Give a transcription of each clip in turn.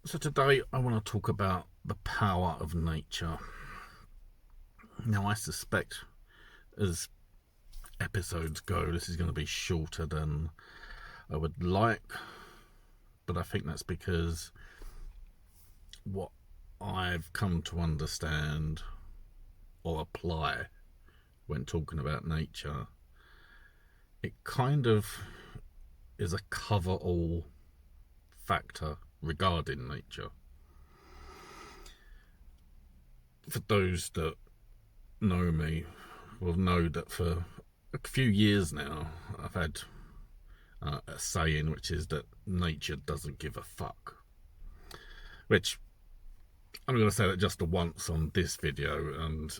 So today I want to talk about the power of nature. Now I suspect as episodes go, this is going to be shorter than I would like, but I think that's because what I've come to understand or apply when talking about nature, it kind of is a cover-all factor regarding nature. For those that know me will know that for a few years now I've had a saying, which is that nature doesn't give a fuck, which I'm going to say that just once on this video and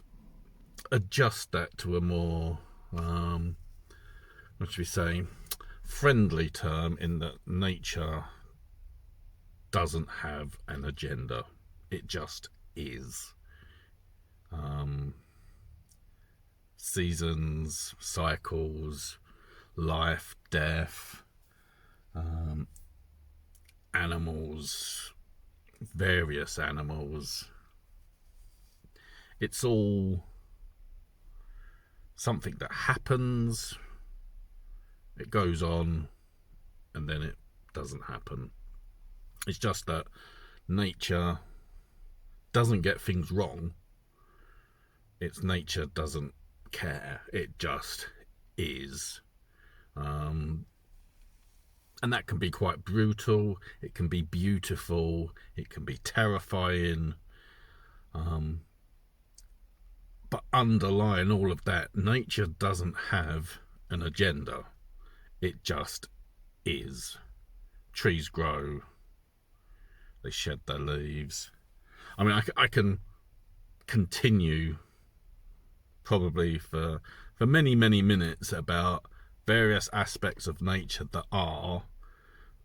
adjust that to a more what should we say, friendly term, in that nature doesn't have an agenda. It just is. Seasons, cycles, life, death, animals, various animals. It's all something that happens, it goes on, and then it doesn't happen. It's just that nature doesn't get things wrong. It's nature doesn't care. It just is. And that can be quite brutal. It can be beautiful. It can be terrifying. But underlying all of that, nature doesn't have an agenda. It just is. Trees grow. They shed their leaves. I mean, I can continue probably for many minutes about various aspects of nature that are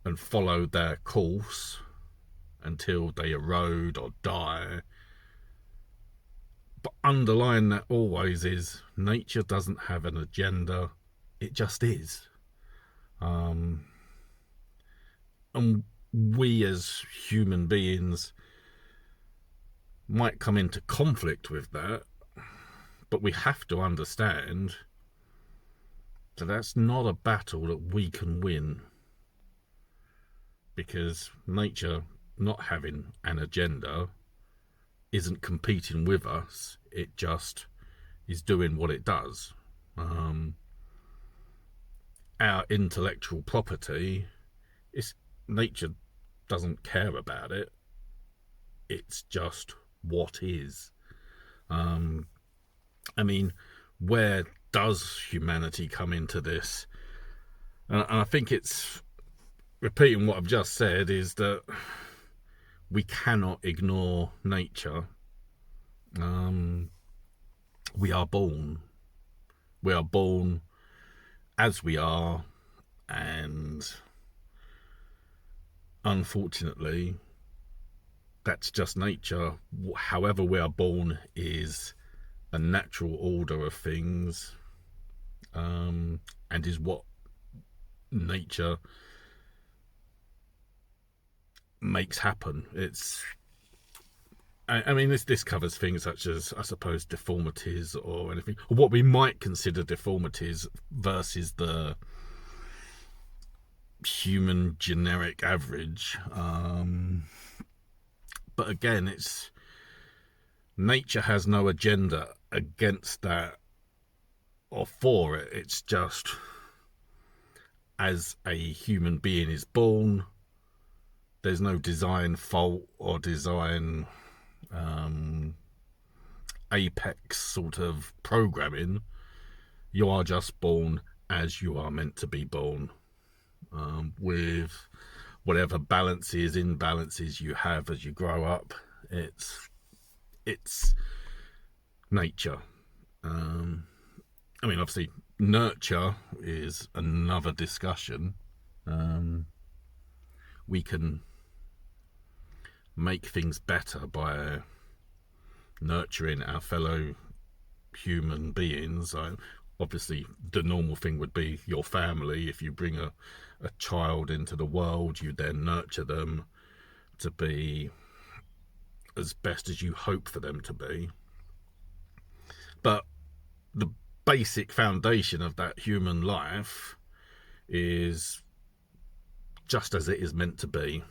and follow their course until they erode or die. But underlying that always is nature doesn't have an agenda. It just is. And we as human beings might come into conflict with that, but we have to understand that that's not a battle that we can win, because nature not having an agenda isn't competing with us. It just is doing what it does. Our intellectual property, is nature doesn't care about it. It's just what is. I mean, where does humanity come into this? And I think it's repeating what I've just said, is that we cannot ignore nature. We are born. We are born as we are, and unfortunately, that's just nature. However we are born is a natural order of things, and is what nature makes happen. I mean, this covers things such as, I suppose, deformities or anything, or what we might consider deformities versus the human generic average. But again, it's nature has no agenda against that or for it. It's just, as a human being is born, there's no design fault or design apex sort of programming. You are just born as you are meant to be born, with whatever balances, imbalances you have as you grow up. It's nature. I mean, obviously, nurture is another discussion. We can make things better by nurturing our fellow human beings. Obviously, the normal thing would be your family. If you bring a child into the world, you then nurture them, to be as best as you hope for them to be. But the basic foundation of that human life is just as it is meant to be.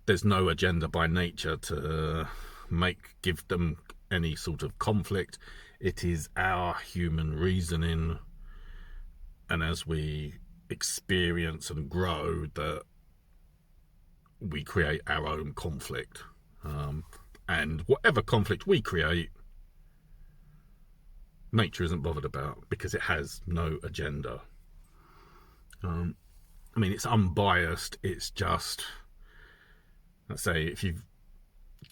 There's no agenda by nature to give them any sort of conflict. It is our human reasoning, and as we experience and grow, that we create our own conflict. And whatever conflict we create, nature isn't bothered about, because it has no agenda. I mean, it's unbiased. It's just, let's say, if you've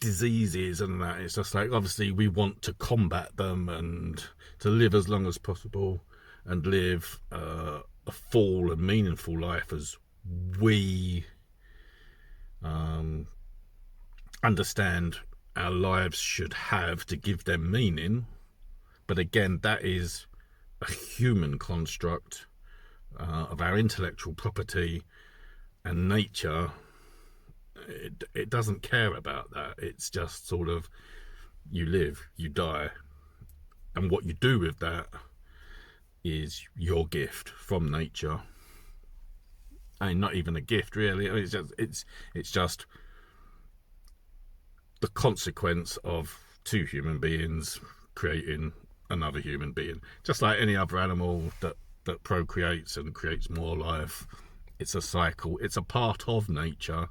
diseases and that, it's just like, obviously we want to combat them and to live as long as possible and live a full and meaningful life as we understand our lives should have, to give them meaning. But again, that is a human construct of our intellectual property, and nature, it doesn't care about that. It's just sort of, you live, you die, and what you do with that is your gift from nature. I mean, not even a gift really. It's just the consequence of two human beings creating another human being. Just like any other animal that procreates and creates more life. It's a cycle. It's a part of nature,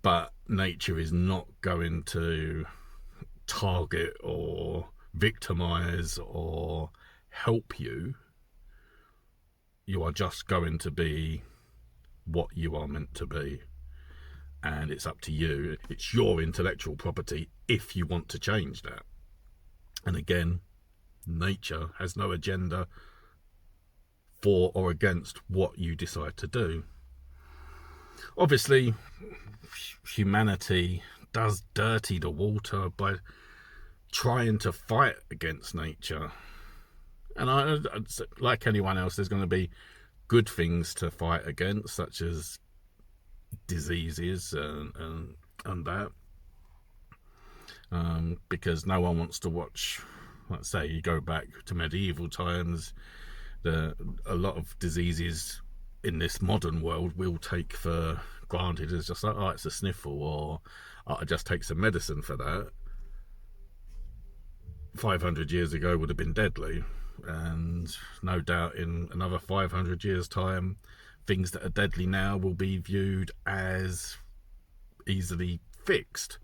but nature is not going to target or victimize or help you. You are just going to be what you are meant to be, and it's up to you. It's your intellectual property if you want to change that. And again, nature has no agenda for or against what you decide to do. Obviously, humanity does dirty the water by trying to fight against nature. And like anyone else, there's going to be good things to fight against, such as diseases and that. Because no one wants to watch, let's say you go back to medieval times, a lot of diseases in this modern world we'll take for granted as just like, oh, it's a sniffle, or oh, I just take some medicine for that. 500 years ago would have been deadly, and no doubt in another 500 years time, things that are deadly now will be viewed as easily fixed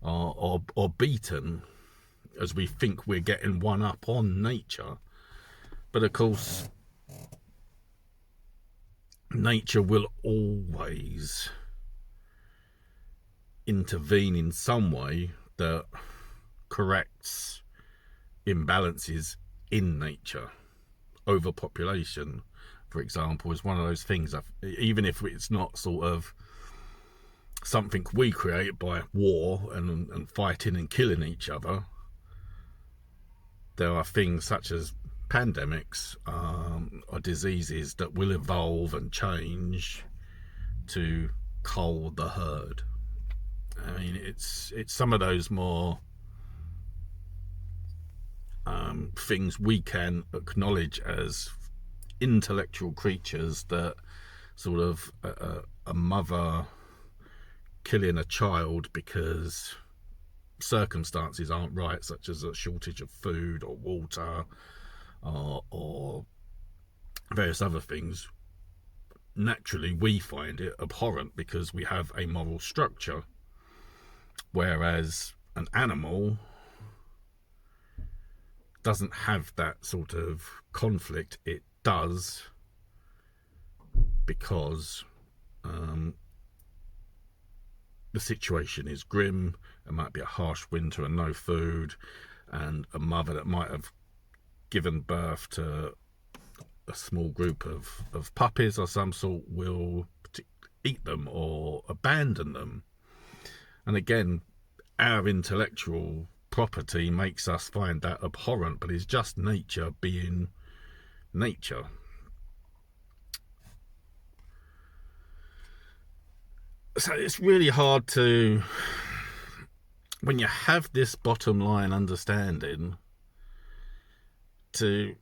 or beaten, as we think we're getting one up on nature. But of course, nature will always intervene in some way that corrects imbalances in nature. Overpopulation, for example, is one of those things. Even if it's not sort of something we create by war and fighting and killing each other, there are things such as pandemics or diseases that will evolve and change to cull the herd. I mean, it's some of those more things we can acknowledge as intellectual creatures, that sort of a mother killing a child because circumstances aren't right, such as a shortage of food or water or various other things. Naturally, we find it abhorrent because we have a moral structure, whereas an animal doesn't have that sort of conflict. It does because the situation is grim. It might be a harsh winter and no food, and a mother that might have given birth to a small group of puppies or some sort will eat them or abandon them. And again, our intellectual property makes us find that abhorrent, but it's just nature being nature. So it's really hard to, when you have this bottom line understanding, to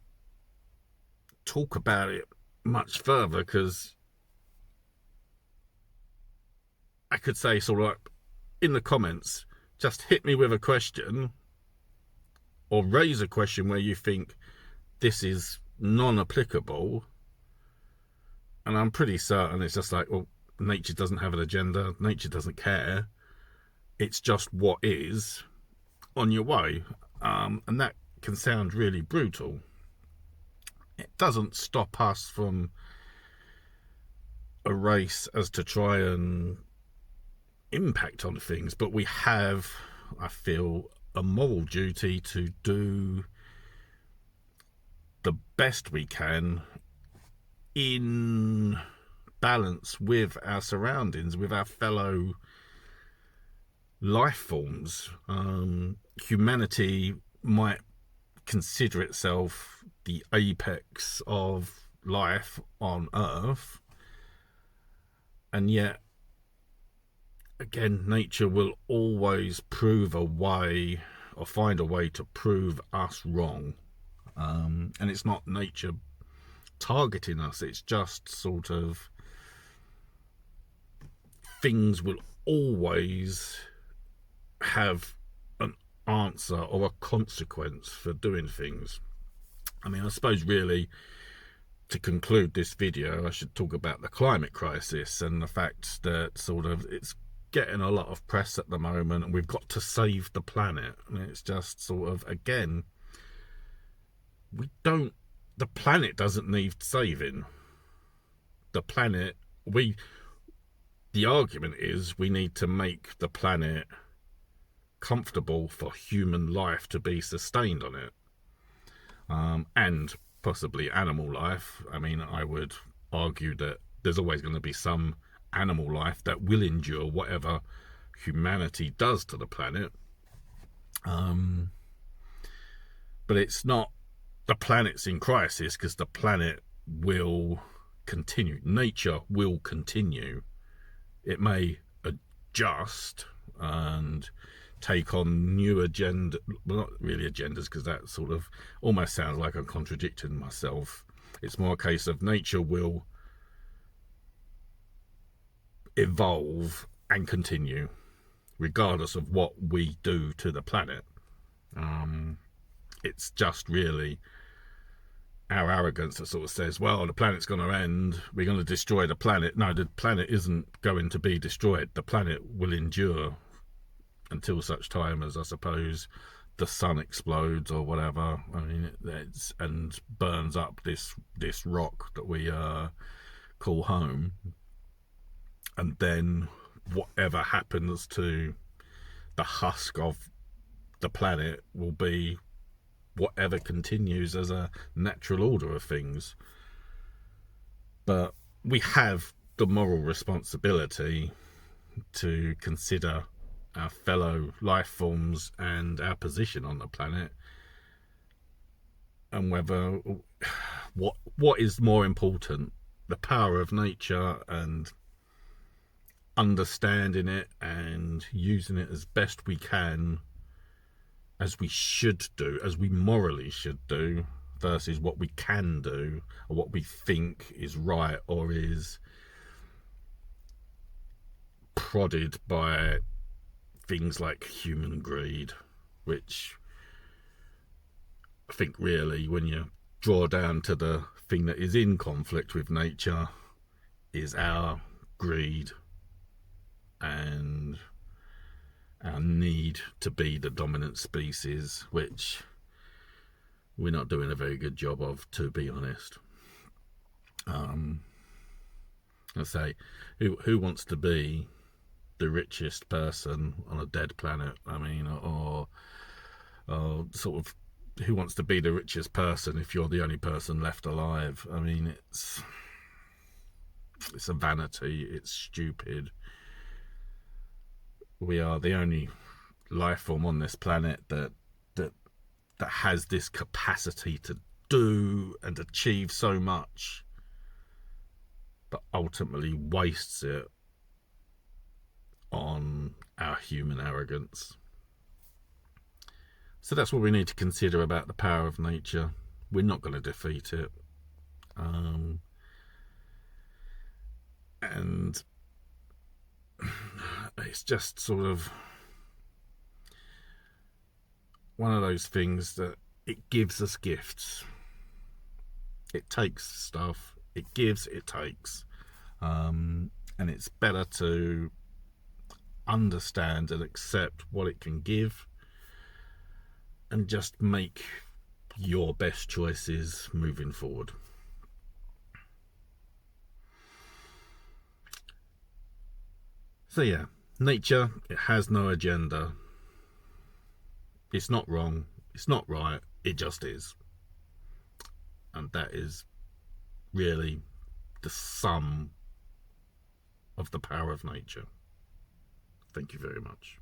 talk about it much further, because I could say sort of like in the comments, just hit me with a question or raise a question where you think this is non-applicable, and I'm pretty certain it's just like, well, nature doesn't have an agenda, nature doesn't care, it's just what is, on your way. And that can sound really brutal. It doesn't stop us from a race as to try and impact on things, but we have, I feel, a moral duty to do the best we can in balance with our surroundings, with our fellow life forms. Humanity might consider itself the apex of life on Earth, and yet again, nature will always prove a way, or find a way to prove us wrong. And it's not nature targeting us, it's just sort of things will always have an answer or a consequence for doing things. I mean, I suppose really to conclude this video, I should talk about the climate crisis and the fact that sort of it's getting a lot of press at the moment, and we've got to save the planet. And it's just sort of, again, the planet doesn't need saving. The planet, the argument is we need to make the planet comfortable for human life to be sustained on it, and possibly animal life. I mean, I would argue that there's always going to be some animal life that will endure whatever humanity does to the planet. But it's not the planet's in crisis, because the planet will continue. Nature will continue. It may adjust and take on new agenda, well, not really agendas, because that sort of almost sounds like I'm contradicting myself. It's more a case of nature will evolve and continue regardless of what we do to the planet. It's just really our arrogance that sort of says, well, the planet's going to end, we're going to destroy the planet. No, the planet isn't going to be destroyed. The planet will endure until such time as, I suppose, the sun explodes or whatever. I mean, and burns up this rock that we call home. And then whatever happens to the husk of the planet will be whatever continues as a natural order of things. But we have the moral responsibility to consider our fellow life forms and our position on the planet, and whether what is more important, the power of nature and understanding it and using it as best we can, as we should do, as we morally should do, versus what we can do or what we think is right or is prodded by things like human greed, which I think really, when you draw down to the thing that is in conflict with nature, is our greed and our need to be the dominant species, which we're not doing a very good job of, to be honest. I say, who wants to be the richest person on a dead planet? I mean, or sort of, who wants to be the richest person if you're the only person left alive? I mean, it's a vanity, it's stupid. We are the only life form on this planet that has this capacity to do and achieve so much, but ultimately wastes it on our human arrogance. So that's what we need to consider about the power of nature. We're not going to defeat it. And it's just sort of one of those things that it gives us gifts. It takes stuff. It gives, it takes. And it's better to understand and accept what it can give and just make your best choices moving forward. So yeah, nature, it has no agenda. It's not wrong, it's not right, it just is. And that is really the sum of the power of nature. Thank you very much.